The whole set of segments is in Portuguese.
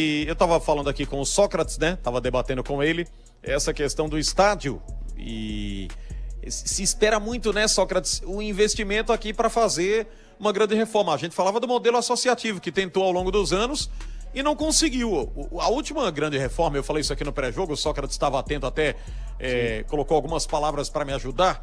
E eu estava falando aqui com o Sócrates, né? Estava debatendo com ele essa questão do estádio e se espera muito, né, Sócrates, o investimento aqui para fazer uma grande reforma. A gente falava do modelo associativo que tentou ao longo dos anos e não conseguiu. A última grande reforma, eu falei isso aqui no pré-jogo, o Sócrates estava atento até, colocou algumas palavras para me ajudar,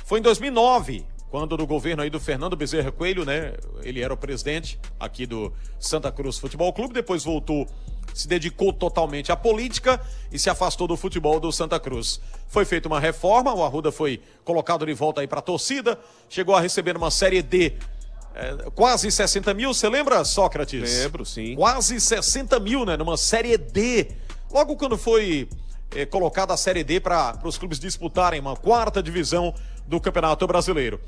foi em 2009. Quando no governo aí do Fernando Bezerra Coelho, né? Ele era o presidente aqui do Santa Cruz Futebol Clube, depois voltou, se dedicou totalmente à política e se afastou do futebol do Santa Cruz. Foi feita uma reforma, o Arruda foi colocado de volta aí para a torcida, chegou a receber uma Série D, quase 60 mil, você lembra, Sócrates? Lembro, sim. Quase 60 mil, né? Numa Série D. Logo quando foi colocada a Série D para os clubes disputarem uma quarta divisão do Campeonato Brasileiro.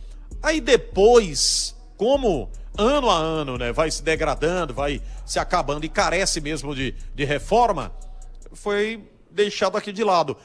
Aí depois, como ano a ano, né, vai se degradando, vai se acabando e carece mesmo de reforma, foi deixado aqui de lado.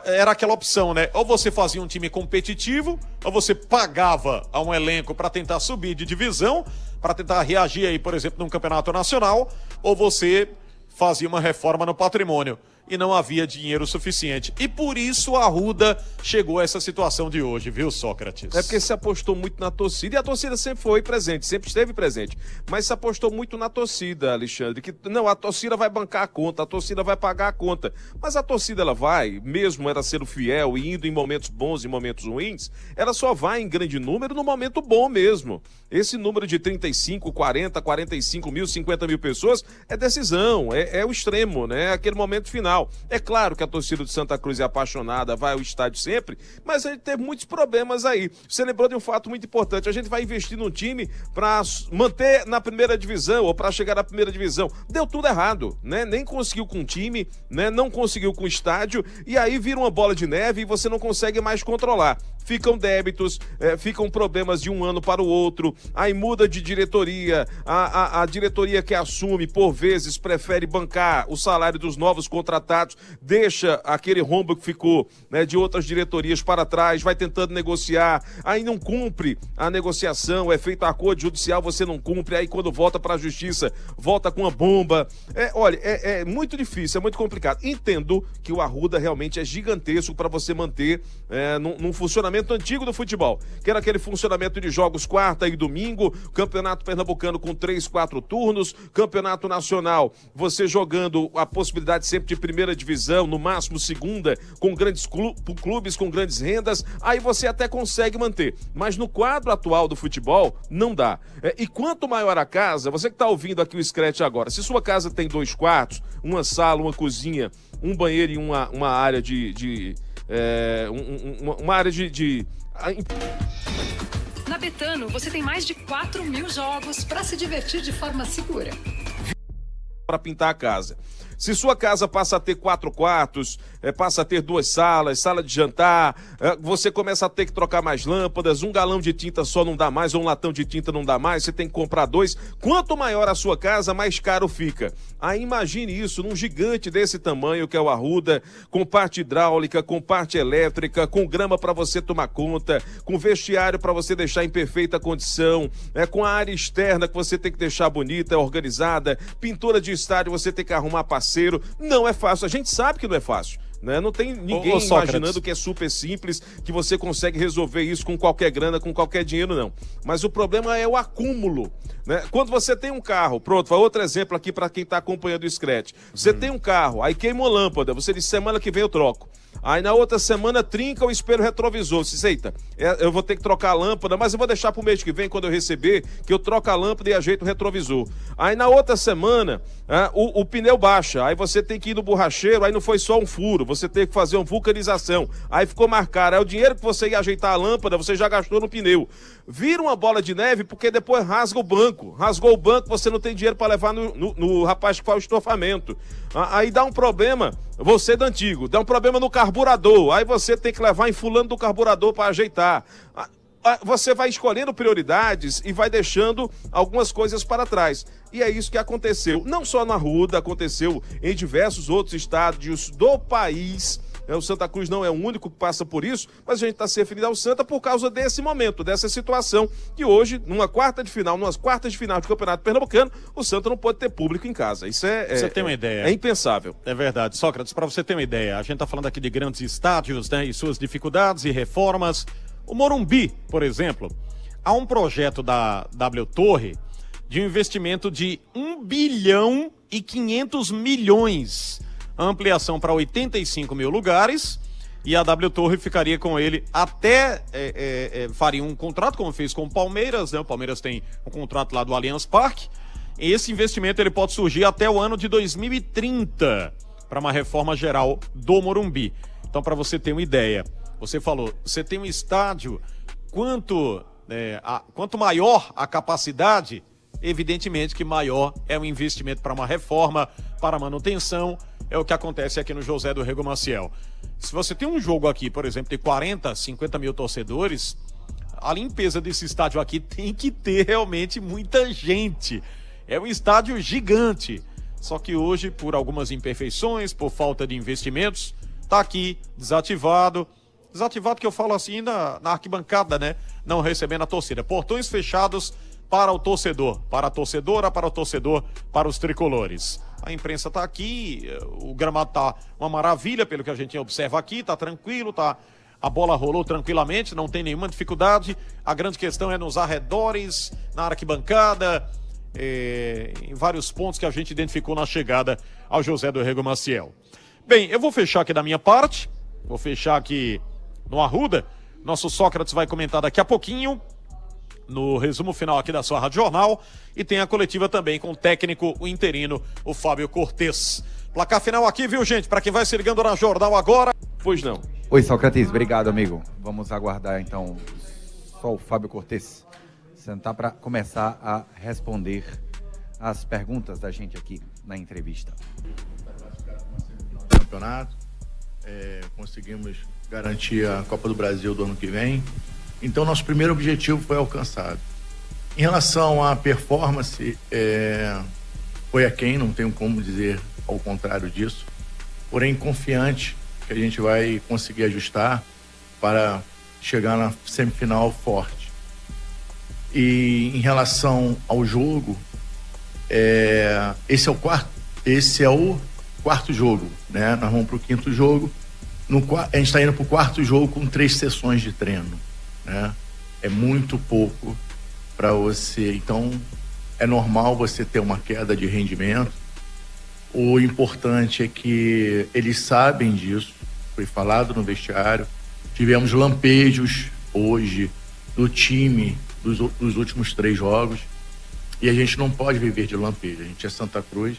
Era aquela opção, né? Ou você fazia um time competitivo, ou você pagava a um elenco para tentar subir de divisão, para tentar reagir aí, por exemplo, num campeonato nacional, ou você fazia uma reforma no patrimônio. E não havia dinheiro suficiente. E por isso a Arruda chegou a essa situação de hoje, viu, Sócrates? É porque se apostou muito na torcida, e a torcida sempre foi presente, sempre esteve presente. Mas se apostou muito na torcida, Alexandre, que não, a torcida vai bancar a conta, a torcida vai pagar a conta. Mas a torcida, ela vai, mesmo ela sendo fiel e indo em momentos bons e momentos ruins, ela só vai em grande número no momento bom mesmo. Esse número de 35, 40, 45 mil, 50 mil pessoas é decisão, é o extremo, né? É aquele momento final. É claro que a torcida de Santa Cruz é apaixonada, vai ao estádio sempre, mas a gente teve muitos problemas aí. Você lembrou de um fato muito importante, a gente vai investir num time para manter na primeira divisão ou para chegar na primeira divisão. Deu tudo errado, né? Nem conseguiu com o time, né? Não conseguiu com o estádio, e aí vira uma bola de neve e você não consegue mais controlar. Ficam débitos, ficam problemas de um ano para o outro, aí muda de diretoria, a diretoria que assume, por vezes, prefere bancar o salário dos novos contratados, deixa aquele rombo que ficou, né, de outras diretorias para trás, vai tentando negociar, aí não cumpre a negociação, é feito acordo judicial, você não cumpre, aí quando volta para a justiça, volta com uma bomba. Olha, é muito difícil, é muito complicado. Entendo que o Arruda realmente é gigantesco para você manter num funcionamento antigo do futebol, que era aquele funcionamento de jogos quarta e domingo, campeonato pernambucano com 3, 4 turnos, campeonato nacional, você jogando a possibilidade sempre de primeira divisão, no máximo segunda, com grandes clubes, com grandes rendas, aí você até consegue manter, mas no quadro atual do futebol, não dá. E quanto maior a casa, você que está ouvindo aqui o Scratch agora, se sua casa tem 2 quartos, uma sala, uma cozinha, um banheiro e uma área uma área de... Na Betano, você tem mais de 4 mil jogos para se divertir de forma segura. Para pintar a casa. Se sua casa passa a ter 4 quartos, passa a ter 2 salas, sala de jantar, você começa a ter que trocar mais lâmpadas, um galão de tinta só não dá mais, ou um latão de tinta não dá mais, você tem que comprar 2. Quanto maior a sua casa, mais caro fica. Aí imagine isso num gigante desse tamanho que é o Arruda, com parte hidráulica, com parte elétrica, com grama para você tomar conta, com vestiário para você deixar em perfeita condição, com a área externa que você tem que deixar bonita, organizada, pintura de estádio você tem que arrumar parceiro. Não é fácil, a gente sabe que não é fácil, né? Não tem ninguém imaginando que é super simples, que você consegue resolver isso com qualquer grana, com qualquer dinheiro, não. Mas o problema é o acúmulo, né? Quando você tem um carro, pronto, vai outro exemplo aqui para quem está acompanhando o Scratch. Você tem um carro, aí queima uma lâmpada, você diz, semana que vem eu troco. Aí na outra semana trinca o espelho retrovisor. Você diz, eita, eu vou ter que trocar a lâmpada, mas eu vou deixar pro mês que vem, quando eu receber, que eu troco a lâmpada e ajeito o retrovisor. Aí na outra semana, o pneu baixa, aí você tem que ir no borracheiro, aí não foi só um furo, você tem que fazer uma vulcanização. Aí ficou mais caro, aí o dinheiro que você ia ajeitar a lâmpada, você já gastou no pneu. Vira uma bola de neve, porque depois rasga o banco. Rasgou o banco, você não tem dinheiro para levar no rapaz que faz o estofamento. Aí dá um problema, você do antigo, dá um problema no carburador, aí você tem que levar em fulano do carburador para ajeitar. Você vai escolhendo prioridades e vai deixando algumas coisas para trás. E é isso que aconteceu, não só na Arruda, aconteceu em diversos outros estádios do país, O Santa Cruz não é o único que passa por isso, mas a gente está se referindo ao Santa por causa desse momento, dessa situação, que hoje, numas quartas de final de Campeonato Pernambucano, o Santa não pode ter público em casa. Isso você tem uma ideia. É impensável. É verdade. Sócrates, para você ter uma ideia, a gente está falando aqui de grandes estádios, né, e suas dificuldades e reformas. O Morumbi, por exemplo, há um projeto da W Torre de um investimento de 1 bilhão e 500 milhões. A ampliação para 85 mil lugares, e a W Torre ficaria com ele até, faria um contrato, como fez com o Palmeiras, né? O Palmeiras tem um contrato lá do Allianz Parque. Esse investimento ele pode surgir até o ano de 2030, para uma reforma geral do Morumbi. Então, para você ter uma ideia, você falou, você tem um estádio, quanto maior a capacidade, evidentemente que maior é o investimento para uma reforma, para manutenção. É o que acontece aqui no José do Rego Maciel. Se você tem um jogo aqui, por exemplo, de 40, 50 mil torcedores, a limpeza desse estádio aqui tem que ter realmente muita gente. É um estádio gigante. Só que hoje, por algumas imperfeições, por falta de investimentos, está aqui desativado. Desativado que eu falo assim na arquibancada, né? Não recebendo a torcida. Portões fechados para o torcedor, para a torcedora, para o torcedor, para os tricolores. A imprensa está aqui, o gramado está uma maravilha, pelo que a gente observa aqui, está tranquilo, a bola rolou tranquilamente, não tem nenhuma dificuldade. A grande questão é nos arredores, na arquibancada, em vários pontos que a gente identificou na chegada ao José do Rego Maciel. Bem, eu vou fechar aqui da minha parte, vou fechar aqui no Arruda. Nosso Sócrates vai comentar daqui a pouquinho, no resumo final aqui da sua Rádio Jornal, e tem a coletiva também com o técnico, o interino, o Fábio Cortez. Placar final aqui, viu, gente? Para quem vai se ligando na Jornal agora. Pois não. Oi, Sócrates, obrigado, amigo. Vamos aguardar, então, só o Fábio Cortez sentar para começar a responder as perguntas da gente aqui na entrevista. Campeonato, conseguimos garantir a Copa do Brasil do ano que vem. Então, nosso primeiro objetivo foi alcançado. Em relação à performance, foi aquém, não tenho como dizer ao contrário disso. Porém, confiante que a gente vai conseguir ajustar para chegar na semifinal forte. E em relação ao jogo, esse é o quarto jogo, né? Nós vamos para o quinto jogo. A gente está indo para o quarto jogo com 3 sessões de treino. Né? É muito pouco para você, então é normal você ter uma queda de rendimento. O importante é que eles sabem disso, foi falado no vestiário. Tivemos lampejos hoje do time dos últimos 3 jogos, e a gente não pode viver de lampejo. A gente é Santa Cruz,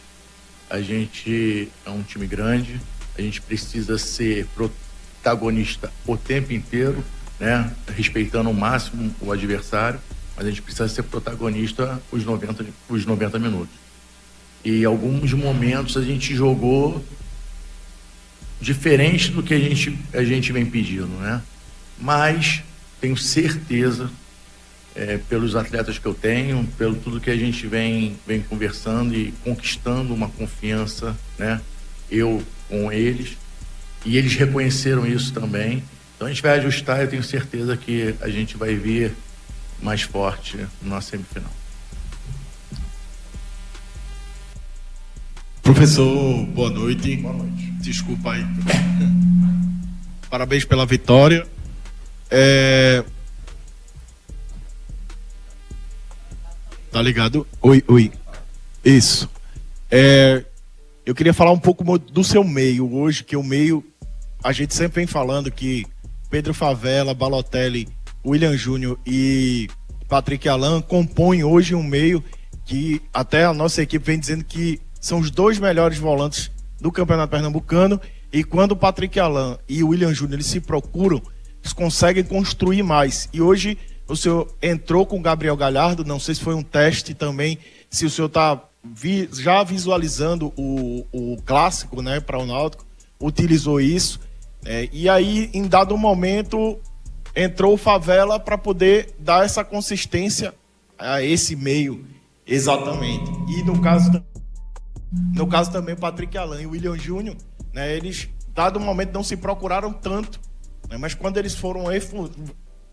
a gente é um time grande, a gente precisa ser protagonista o tempo inteiro, né? Respeitando ao máximo o adversário, mas a gente precisa ser protagonista os 90 minutos. E alguns momentos a gente jogou diferente do que a gente vem pedindo, né? Mas tenho certeza, pelos atletas que eu tenho, pelo tudo que a gente vem conversando e conquistando uma confiança, né? Eu com eles, e eles reconheceram isso também. Então a gente vai ajustar, eu tenho certeza que a gente vai vir mais forte na semifinal. Professor, boa noite. Boa noite. Desculpa aí. Parabéns pela vitória. Tá ligado? Oi. Isso. Eu queria falar um pouco do seu meio hoje, que o meio, a gente sempre vem falando que Pedro Favela, Balotelli, William Júnior e Patrick Alan compõem hoje um meio que até a nossa equipe vem dizendo que são os 2 melhores volantes do Campeonato Pernambucano, e quando o Patrick Alan e o William Júnior eles se procuram, eles conseguem construir mais. E hoje o senhor entrou com o Gabriel Galhardo, não sei se foi um teste também, se o senhor está já visualizando o clássico, né, para o Náutico, utilizou isso. E aí, em dado momento, entrou o Favela para poder dar essa consistência a esse meio. Exatamente. E no caso também, o Patrick Alan e o William Júnior, né, eles dado momento não se procuraram tanto, né? Mas quando eles foram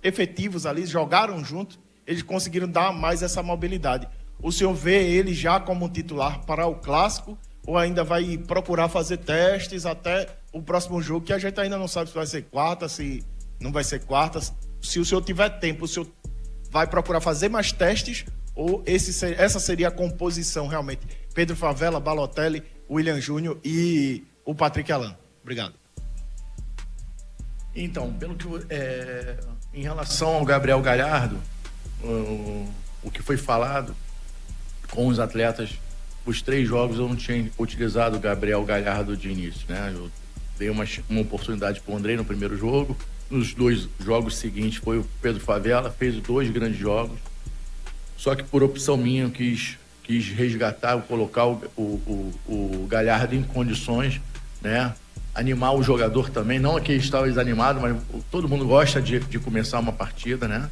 efetivos ali, jogaram junto, eles conseguiram dar mais essa mobilidade. O senhor vê ele já como titular para o Clássico ou ainda vai procurar fazer testes até o próximo jogo, que a gente ainda não sabe se vai ser quarta, se não vai ser quarta? Se o senhor tiver tempo, o senhor vai procurar fazer mais testes ou essa seria a composição realmente? Pedro Favela, Balotelli, William Júnior e o Patrick Alan. Obrigado. Então, em relação ao Gabriel Galhardo, o que foi falado com os atletas, os 3 jogos eu não tinha utilizado o Gabriel Galhardo de início, né? Eu dei uma oportunidade para o Andrei no primeiro jogo, nos 2 jogos seguintes foi o Pedro Favela, fez 2 grandes jogos, só que por opção minha eu quis resgatar, colocar o Galhardo em condições, né? Animar o jogador também, não que ele estava desanimado, mas todo mundo gosta de começar uma partida, né?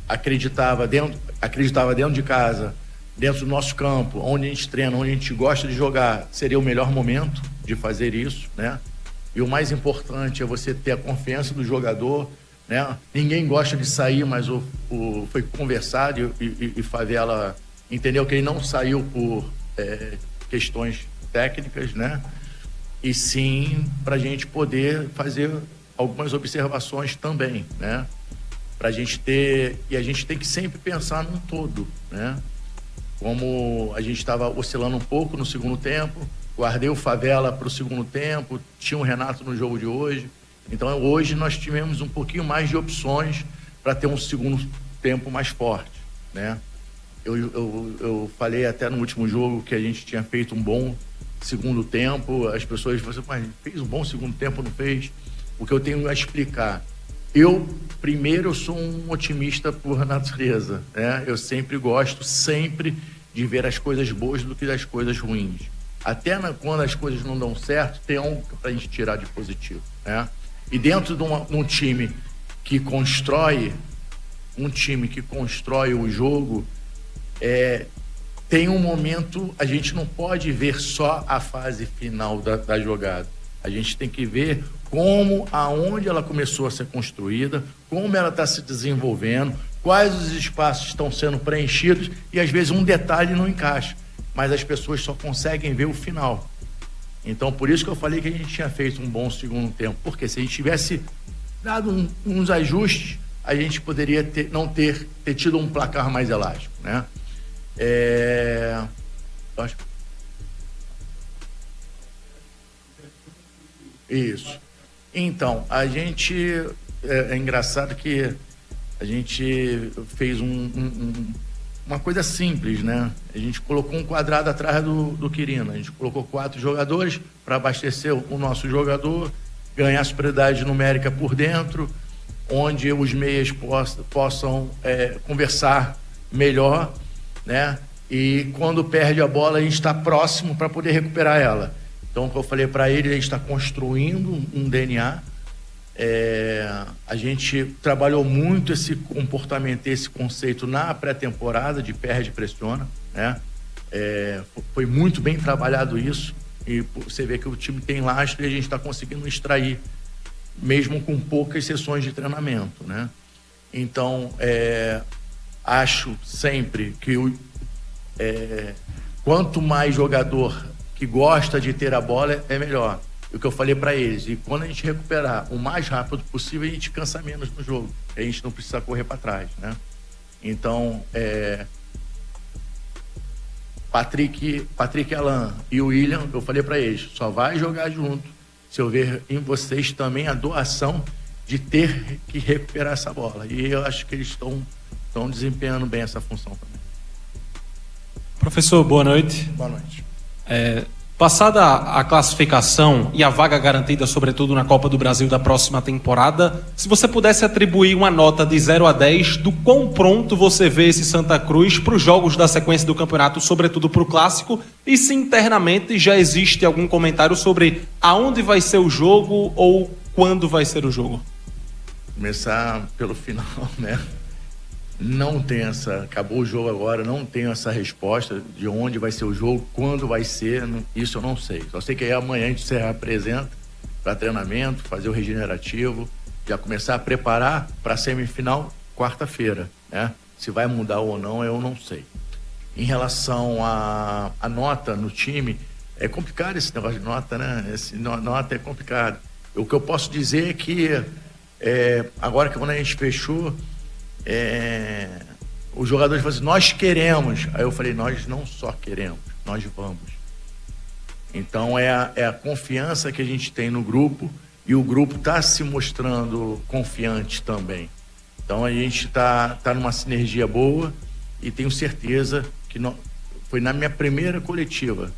Acreditava dentro de casa, dentro do nosso campo, onde a gente treina, onde a gente gosta de jogar, seria o melhor momento de fazer isso, né? E o mais importante é você ter a confiança do jogador, né? Ninguém gosta de sair, mas foi conversado e Favela entendeu que ele não saiu por questões técnicas, né? E sim para a gente poder fazer algumas observações também, né? Para a gente ter, e a gente tem que sempre pensar num todo, né? Como a gente estava oscilando um pouco no segundo tempo, guardei o Favela para o segundo tempo, tinha o Renato no jogo de hoje, então hoje nós tivemos um pouquinho mais de opções para ter um segundo tempo mais forte, né? Eu falei até no último jogo que a gente tinha feito um bom segundo tempo, as pessoas falaram assim, mas fez um bom segundo tempo, não fez? O que eu tenho a explicar, eu sou um otimista por natureza, né? Eu sempre gosto de ver as coisas boas do que as coisas ruins. Até quando as coisas não dão certo, tem algo para a gente tirar de positivo, né? E dentro de um time que constrói o jogo, tem um momento, a gente não pode ver só a fase final da jogada. A gente tem que ver aonde ela começou a ser construída, como ela está se desenvolvendo, quais os espaços estão sendo preenchidos e às vezes um detalhe não encaixa, mas as pessoas só conseguem ver o final. Então, por isso que eu falei que a gente tinha feito um bom segundo tempo, porque se a gente tivesse dado uns ajustes, a gente poderia ter tido um placar mais elástico, né? Isso. Então, a gente... É engraçado que a gente fez uma coisa simples, né? A gente colocou um quadrado atrás do Quirino. A gente colocou 4 jogadores para abastecer o nosso jogador, ganhar superioridade numérica por dentro, onde os meias possam conversar melhor, né? E quando perde a bola, a gente está próximo para poder recuperar ela. Então, como eu falei para ele, a gente está construindo um DNA. A gente trabalhou muito esse comportamento, esse conceito na pré-temporada de perde e pressiona, né? Foi muito bem trabalhado isso e você vê que o time tem lastro e a gente está conseguindo extrair, mesmo com poucas sessões de treinamento, né? Então, acho sempre que quanto mais jogador que gosta de ter a bola, é melhor. O que eu falei para eles, e quando a gente recuperar o mais rápido possível, a gente cansa menos no jogo, a gente não precisa correr para trás, né? Então, Patrick Alan e o William, eu falei para eles, só vai jogar junto se eu ver em vocês também a doação de ter que recuperar essa bola, e eu acho que eles estão desempenhando bem essa função também. Professor, boa noite. Boa noite. Passada a classificação e a vaga garantida, sobretudo na Copa do Brasil da próxima temporada, se você pudesse atribuir uma nota de 0 a 10 do quão pronto você vê esse Santa Cruz para os jogos da sequência do campeonato, sobretudo para o Clássico, e se internamente já existe algum comentário sobre aonde vai ser o jogo ou quando vai ser o jogo? Começar pelo final, né? Não tem acabou o jogo agora, não tenho essa resposta de onde vai ser o jogo, quando vai ser, isso eu não sei. Só sei que aí amanhã a gente se apresenta para treinamento, fazer o regenerativo, já começar a preparar para a semifinal quarta-feira, né? Se vai mudar ou não, eu não sei. Em relação à nota no time, é complicado esse negócio de nota, né? Nota é complicado. O que eu posso dizer é que agora que quando a gente fechou, os jogadores falaram assim, nós queremos. Aí eu falei, nós não só queremos, nós vamos. Então é a confiança que a gente tem no grupo, e o grupo está se mostrando confiante também. Então a gente está numa sinergia boa, e tenho certeza que foi na minha primeira coletiva,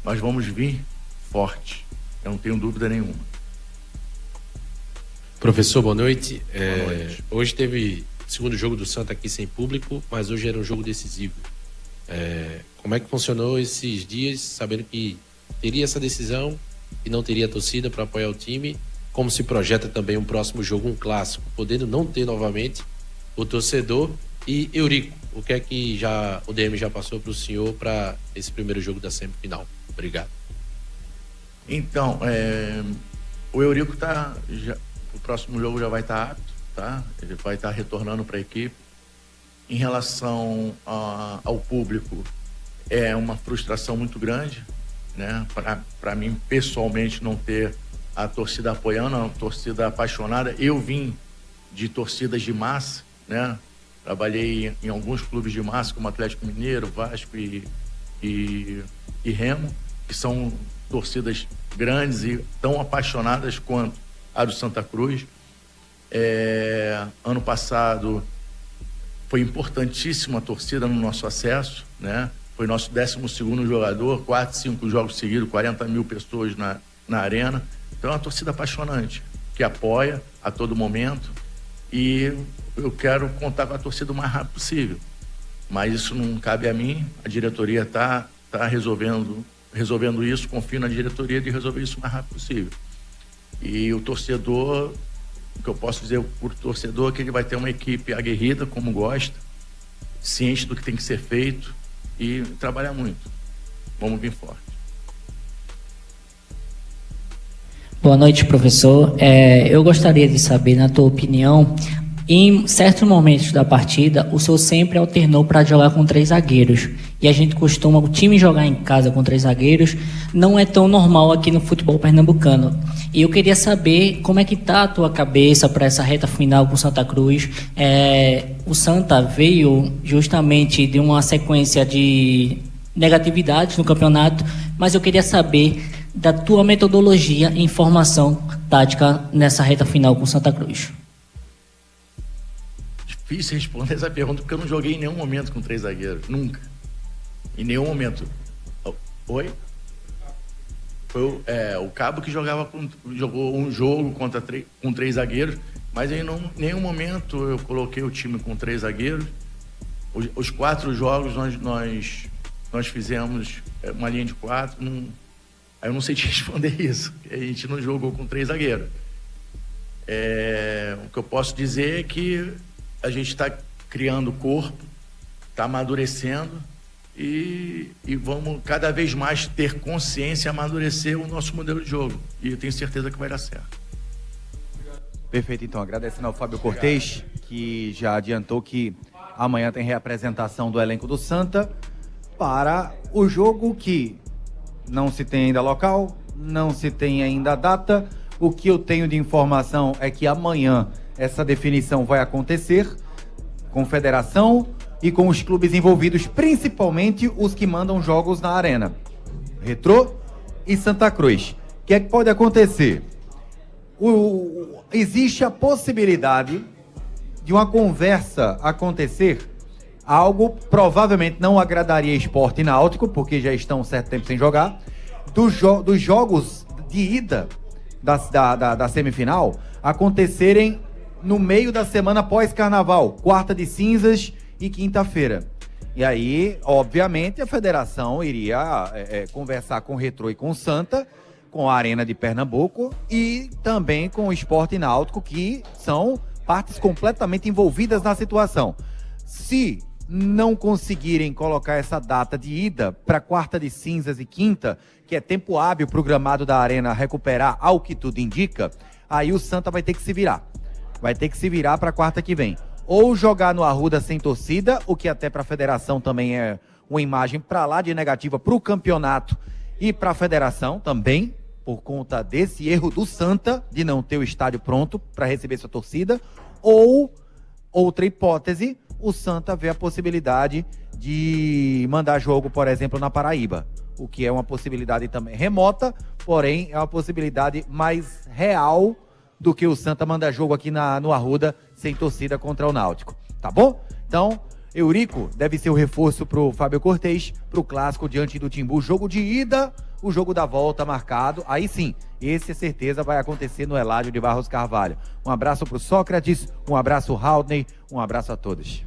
nós vamos vir forte, eu não tenho dúvida nenhuma. Professor, boa noite. Boa noite. Hoje teve o segundo jogo do Santa aqui sem público, mas hoje era um jogo decisivo. Como é que funcionou esses dias, sabendo que teria essa decisão e não teria torcida para apoiar o time? Como se projeta também um próximo jogo, um clássico, podendo não ter novamente o torcedor? E Eurico, o que é que o DM já passou para o senhor para esse primeiro jogo da semifinal? Obrigado. Então, o Eurico o próximo jogo já vai estar apto, tá? Ele vai estar retornando para a equipe. Em relação ao público, é uma frustração muito grande, né? Para mim, pessoalmente, não ter a torcida apoiando, a torcida apaixonada. Eu vim de torcidas de massa, né? Trabalhei em alguns clubes de massa, como Atlético Mineiro, Vasco e Remo, que são torcidas grandes e tão apaixonadas quanto a do Santa Cruz. Ano passado foi importantíssima a torcida no nosso acesso, né? Foi nosso 12º jogador, 4, 5 jogos seguidos, 40 mil pessoas na arena. Então é uma torcida apaixonante, que apoia a todo momento, e eu quero contar com a torcida o mais rápido possível. Mas isso não cabe a mim, a diretoria está resolvendo isso, confio na diretoria de resolver isso o mais rápido possível. E o torcedor, o que eu posso dizer por torcedor, é que ele vai ter uma equipe aguerrida, como gosta, ciente do que tem que ser feito e trabalhar muito. Vamos vir forte. Boa noite, professor. Eu gostaria de saber, na tua opinião, em certos momentos da partida, o senhor sempre alternou para jogar com 3 zagueiros. E a gente costuma, o time jogar em casa com 3 zagueiros, não é tão normal aqui no futebol pernambucano. E eu queria saber como é que está a tua cabeça para essa reta final com Santa Cruz. O Santa veio justamente de uma sequência de negatividades no campeonato, mas eu queria saber da tua metodologia em formação tática nessa reta final com Santa Cruz. Difícil responder essa pergunta, porque eu não joguei em nenhum momento com 3 zagueiros, nunca. Em nenhum momento. Oi? Foi o Cabo que jogou um jogo com 3 zagueiros, mas em nenhum momento eu coloquei o time com 3 zagueiros. Os 4 jogos nós fizemos uma linha de 4. Aí eu não sei te responder isso. A gente não jogou com 3 zagueiros. O que eu posso dizer é que a gente está criando corpo, está amadurecendo e vamos cada vez mais ter consciência e amadurecer o nosso modelo de jogo. E eu tenho certeza que vai dar certo. Perfeito, então. Agradecendo ao Fábio Cortez, que já adiantou que amanhã tem reapresentação do elenco do Santa para o jogo que não se tem ainda local, não se tem ainda data. O que eu tenho de informação é que amanhã essa definição vai acontecer com a federação e com os clubes envolvidos, principalmente os que mandam jogos na arena, Retrô e Santa Cruz. O que é que pode acontecer? Existe a possibilidade de uma conversa acontecer, algo provavelmente não agradaria Sport e Náutico, porque já estão um certo tempo sem jogar, dos jogos de ida da semifinal acontecerem no meio da semana pós-carnaval, quarta de cinzas e quinta-feira. E aí, obviamente, a federação iria conversar com o Retrô e com o Santa, com a Arena de Pernambuco e também com o Sport e Náutico, que são partes completamente envolvidas na situação. Se não conseguirem colocar essa data de ida para quarta de cinzas e quinta, que é tempo hábil para o gramado da Arena recuperar, ao que tudo indica, aí o Santa vai ter que se virar. Vai ter que se virar para quarta que vem. Ou jogar no Arruda sem torcida, o que até para a federação também é uma imagem para lá de negativa para o campeonato e para a federação também, por conta desse erro do Santa de não ter o estádio pronto para receber sua torcida. Ou, outra hipótese, o Santa vê a possibilidade de mandar jogo, por exemplo, na Paraíba, o que é uma possibilidade também remota, porém é uma possibilidade mais real do que o Santa mandar jogo aqui no Arruda sem torcida contra o Náutico, tá bom? Então, Eurico deve ser o reforço pro Fábio Cortez, pro clássico diante do Timbu, jogo de ida, o jogo da volta marcado, aí sim, esse é certeza vai acontecer no Eládio de Barros Carvalho. Um abraço pro Sócrates, um abraço Haldney, um abraço a todos.